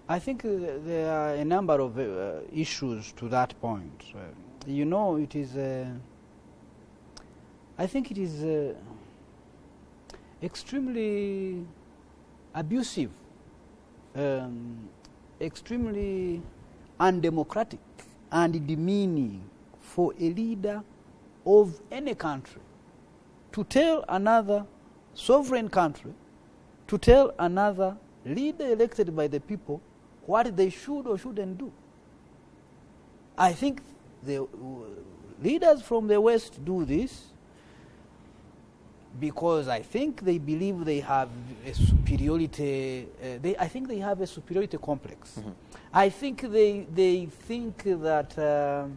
I think there are a number of issues to that point. you know, it is, I think it is extremely abusive, extremely undemocratic and demeaning for a leader of any country to tell another sovereign country, to tell another leader elected by the people what they should or shouldn't do. I think the leaders from the West do this because I think they believe they have a superiority. I think they have a superiority complex. I think they think that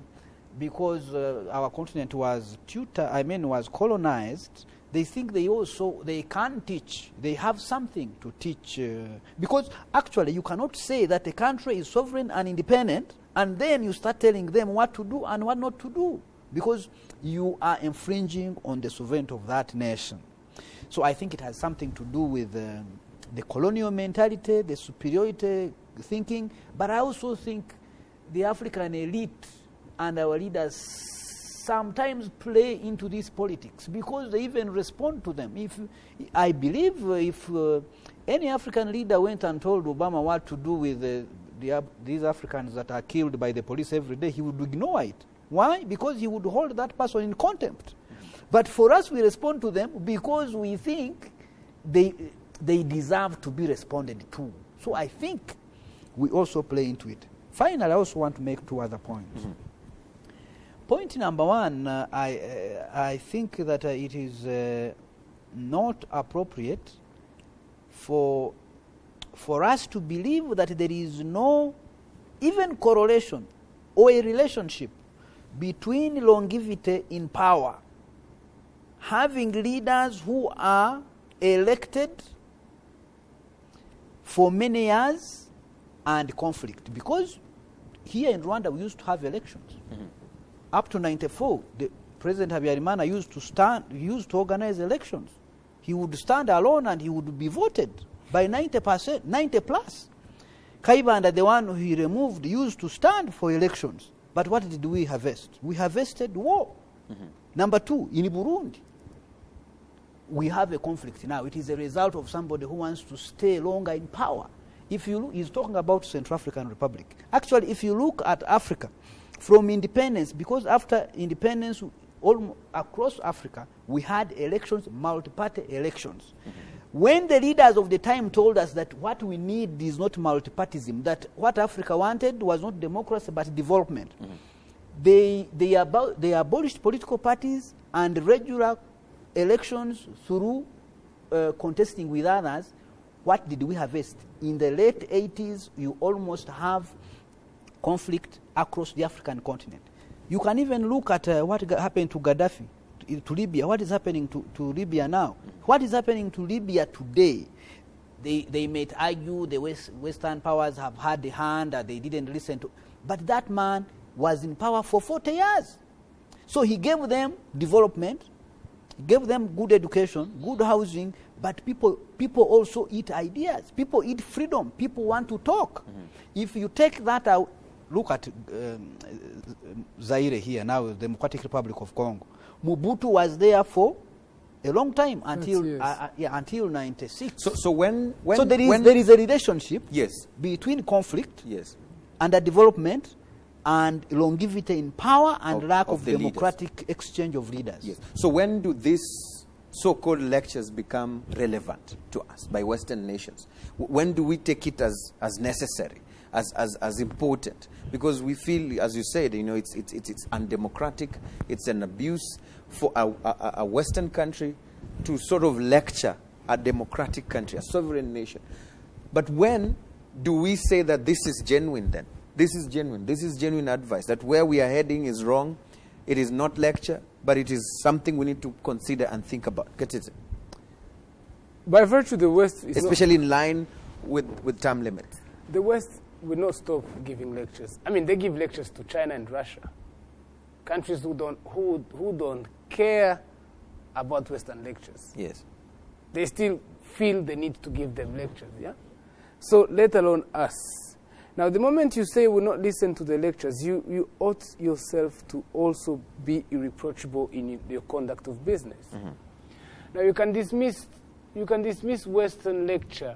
because our continent was was colonized, they think they can teach. They have something to teach. Because actually you cannot say that a country is sovereign and independent and then you start telling them what to do and what not to do, because you are infringing on the sovereignty of that nation. So I think it has something to do with the colonial mentality, the superiority thinking, but I also think the African elite and our leaders sometimes play into these politics because they even respond to them. I believe if any African leader went and told Obama what to do with these Africans that are killed by the police every day, he would ignore it. Why? Because he would hold that person in contempt. But for us, we respond to them because we think they deserve to be responded to. So I think we also play into it. Finally, I also want to make two other points. Point number one, I think that it is not appropriate for us to believe that there is no even correlation or a relationship between longevity in power, having leaders who are elected for many years, and conflict. Because here in Rwanda we used to have elections. Up to 94, the President Habyarimana used to organize elections. He would stand alone and he would be voted by 90%, 90 plus. Kayibanda, the one who he removed, used to stand for elections. But what did we harvest? We harvested war. Number two, in Burundi, we have a conflict now. It is a result of somebody who wants to stay longer in power. If you look, he's talking about Central African Republic. Actually, if you look at Africa, from independence, because after independence, all across Africa, we had elections, multi-party elections. When the leaders of the time told us that what we need is not multipartyism, that what Africa wanted was not democracy but development, they abolished political parties and regular elections through contesting with others. What did we harvest? In the late 80s, you almost have conflict across the African continent. You can even look at what happened to Gaddafi, to Libya. What is happening to Libya now? What is happening to Libya today? They might argue the Western powers have had the hand that they didn't listen to. But that man was in power for 40 years. So he gave them development, gave them good education, good housing, but people also eat ideas. People eat freedom. People want to talk. If you take that out, look at Zaire here now, the Democratic Republic of Congo. Mobutu was there for a long time until 96. So when there is a relationship between conflict and the development and longevity in power and lack of democratic exchange of leaders. So when do these so-called lectures become relevant to us by Western nations? When do we take it as necessary, as important? Because we feel, as you said, it's undemocratic. It's an abuse for a Western country to sort of lecture a democratic country, a sovereign nation. But when do we say that this is genuine then? This is genuine. This is genuine advice, that where we are heading is wrong. It is not lecture, but it is something we need to consider and think about. Get it? By virtue of the West... Especially in line with term limits. The West will not stop giving lectures. I mean, they give lectures to China and Russia. Countries who don't care about Western lectures. Yes. They still feel the need to give them lectures, yeah? So, let alone us. Now, the moment you say will not listen to the lectures, you ought yourself to also be irreproachable in your conduct of business. Now, you can dismiss Western lecture.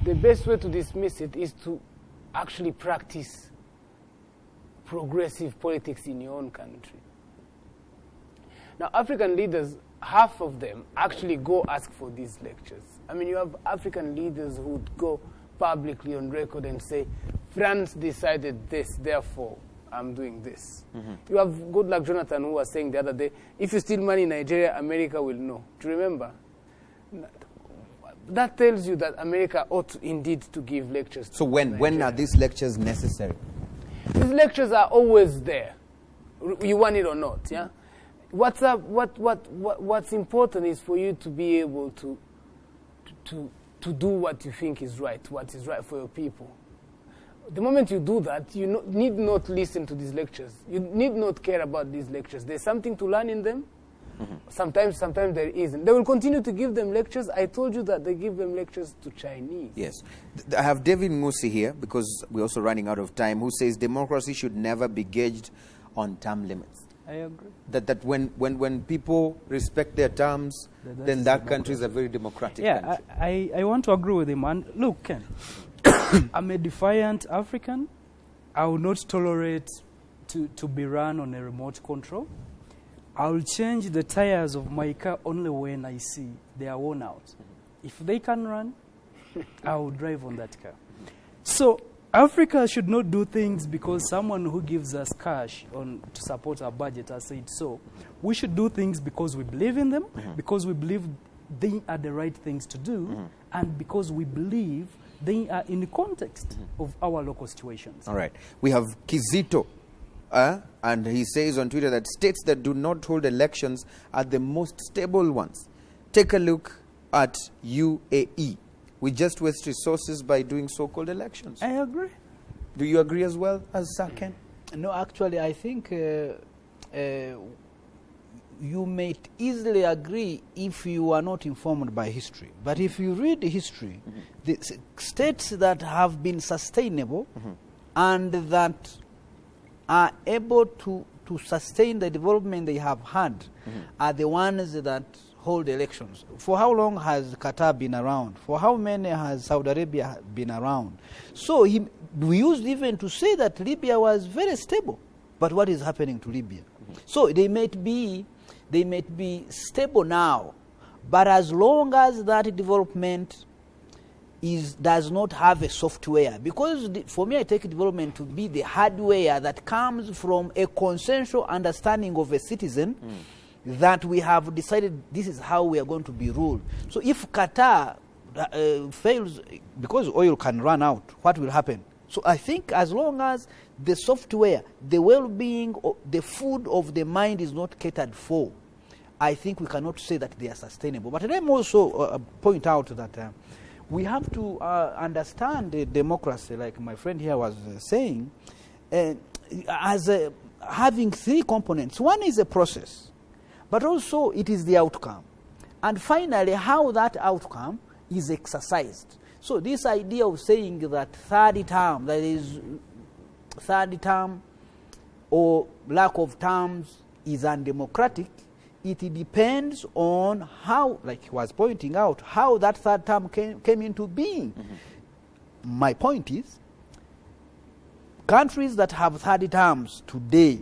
The best way to dismiss it is to actually practice progressive politics in your own country. Now, African leaders, half of them actually go ask for these lectures. I mean, you have African leaders who would go publicly on record and say, France decided this, therefore I'm doing this. You have Goodluck Jonathan who was saying the other day, if you steal money in Nigeria, America will know. Do you remember? That tells you that America ought indeed to give lectures. So when are these lectures necessary? These lectures are always there. You want it or not, yeah? What's important is for you to be able to do what you think is right, what is right for your people. The moment you do that, you need not listen to these lectures. You need not care about these lectures. There's something to learn in them. Sometimes there isn't. They will continue to give them lectures. I told you that they give them lectures to Chinese. Yes. I have David Musi here, because we're also running out of time, who says democracy should never be gauged on term limits. I agree. That when people respect their terms, then that country is a very democratic country. I want to agree with him. And look, Ken, I'm a defiant African. I will not tolerate to be run on a remote control. I will change the tires of my car only when I see they are worn out. If they can run, I will drive on that car. So Africa should not do things because someone who gives us cash to support our budget has said so. We should do things because we believe in them, because we believe they are the right things to do, and because we believe they are in the context of our local situations. All right. We have Kizito, and he says on Twitter that states that do not hold elections are the most stable ones. Take a look at UAE. We just waste resources by doing so-called elections. I agree. Do you agree as well as Saken? No, actually, I think you may easily agree if you are not informed by history. But if you read history, the states that have been sustainable and that are able to sustain the development they have had are the ones that hold elections. For how long has Qatar been around? For how many has Saudi Arabia been around? So we used even to say that Libya was very stable. But what is happening to Libya? So they might be stable now, but as long as that development does not have a software, because for me I take development to be the hardware that comes from a consensual understanding of a citizen that we have decided this is how we are going to be ruled. So if Qatar fails, because oil can run out, what will happen? So I think as long as the software, the well-being, the food of the mind is not catered for, I think we cannot say that they are sustainable. But let me also point out that we have to understand the democracy, like my friend here was saying, as having three components. One is a process, but also it is the outcome. And finally, how that outcome is exercised. So this idea of saying that third term or lack of terms is undemocratic, it depends on how, like he was pointing out, how that third term came into being. My point is, countries that have third terms today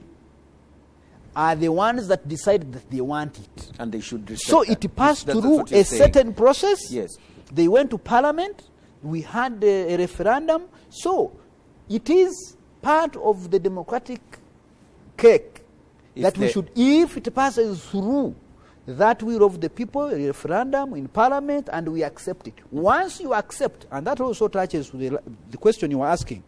are the ones that decide that they want it. And they should respect So that. it passed That's through what you're a saying. certain process. Yes. They went to parliament. We had a referendum. So it is part of the democratic cake that we should, if it passes through that will of the people, a referendum in parliament, and we accept it. Once you accept, and that also touches the question you were asking,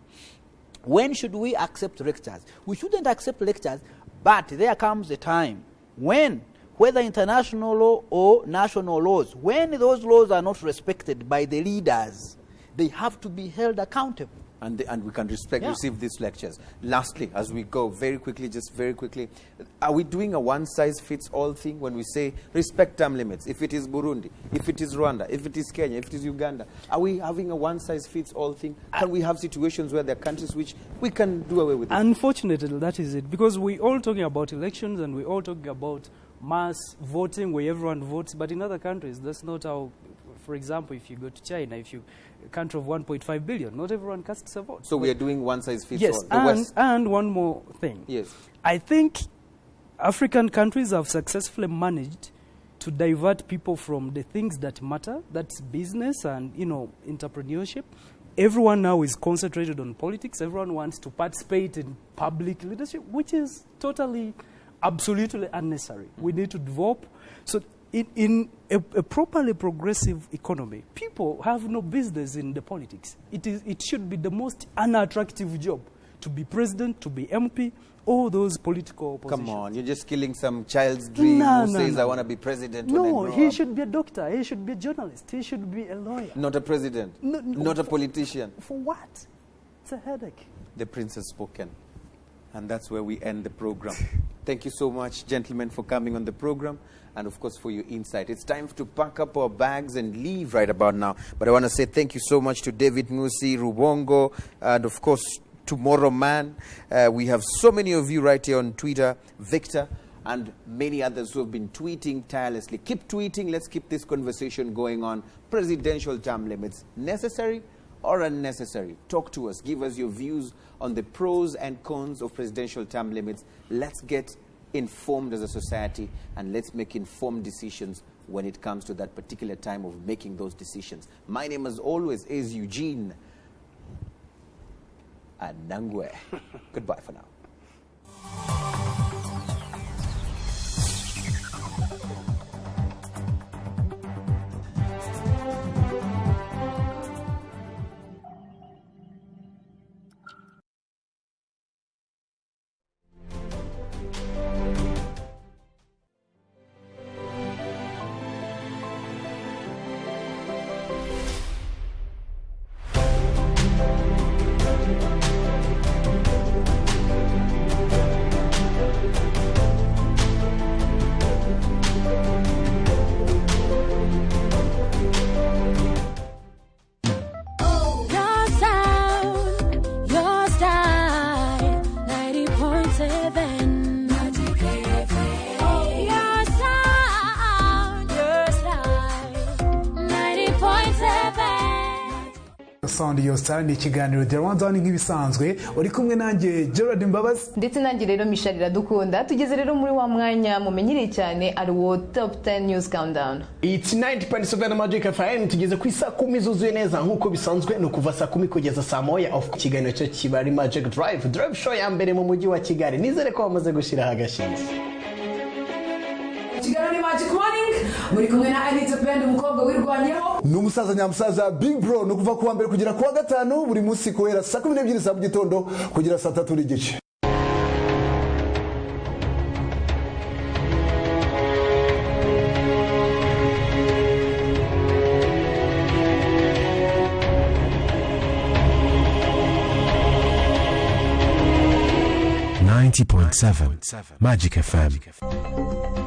when should we accept lectures? We shouldn't accept lectures, but there comes a time when, whether international law or national laws, when those laws are not respected by the leaders, they have to be held accountable. And we can receive these lectures. Lastly, as we go, very quickly, are we doing a one-size-fits-all thing when we say respect term limits? If it is Burundi, if it is Rwanda, if it is Kenya, if it is Uganda, are we having a one-size-fits-all thing? Can we have situations where there are countries which we can do away with it? Unfortunately, that is it. Because we're all talking about elections and we're all talking about mass voting where everyone votes. But in other countries, that's not how. For example, if you go to China, a country of 1.5 billion, not everyone casts a vote. So we are doing one-size-fits-all. Yes, and one more thing. Yes. I think African countries have successfully managed to divert people from the things that matter, that's business and, entrepreneurship. Everyone now is concentrated on politics. Everyone wants to participate in public leadership, which is totally, absolutely unnecessary. We need to develop. So in a properly progressive economy, people have no business in the politics. It should be the most unattractive job to be president, to be MP, all those political positions. Come on, you're just killing some child's dream who says, I want to be president when I grow up. He should be a doctor, he should be a journalist, he should be a lawyer. Not a president, not a politician. For what? It's a headache. The prince has spoken. And that's where we end the program. Thank you so much, gentlemen, for coming on the program. And, of course, for your insight. It's time to pack up our bags and leave right about now. But I want to say thank you so much to David Nusi, Rubongo, and, of course, Tomorrow Man. We have so many of you right here on Twitter, Victor, and many others who have been tweeting tirelessly. Keep tweeting. Let's keep this conversation going on. Presidential term limits, necessary or unnecessary? Talk to us. Give us your views on the pros and cons of presidential term limits. Let's get informed as a society, and let's make informed decisions when it comes to that particular time of making those decisions. My name, as always, is Eugene Anangwe. Goodbye for now. Sound Your Star ni ikiganiro The Rwandan nk'ibisanzwe uri kumwe nanjye Gerard Mbabazi ndetse nanjye rero Michel Iradukunda tugeze rero muri wa mwanya mumenyereye cyane ari wo Top 10 News Countdown. It's 90.7 Magic FM tugeze ku isa 10 zuzuye neza nkuko bisanzwe no kuva saa 10 kugeza saa 1 of kiganiro cyo kibari Magic Drive show ya mbere mu mujyi wa Kigali. Nizere ko bamaze gushira hagashinze. Kigali Magic Morning muri kumwe na Anita Pendo umukobwa wirwanyeho n'umusaza nyamusaza Big Bro no kuva kuwa mbere kugera kuwa gatanu buri munsi kohera saa 12 za mugitondo kugera saa 3 n'igice. .7 Magic FM.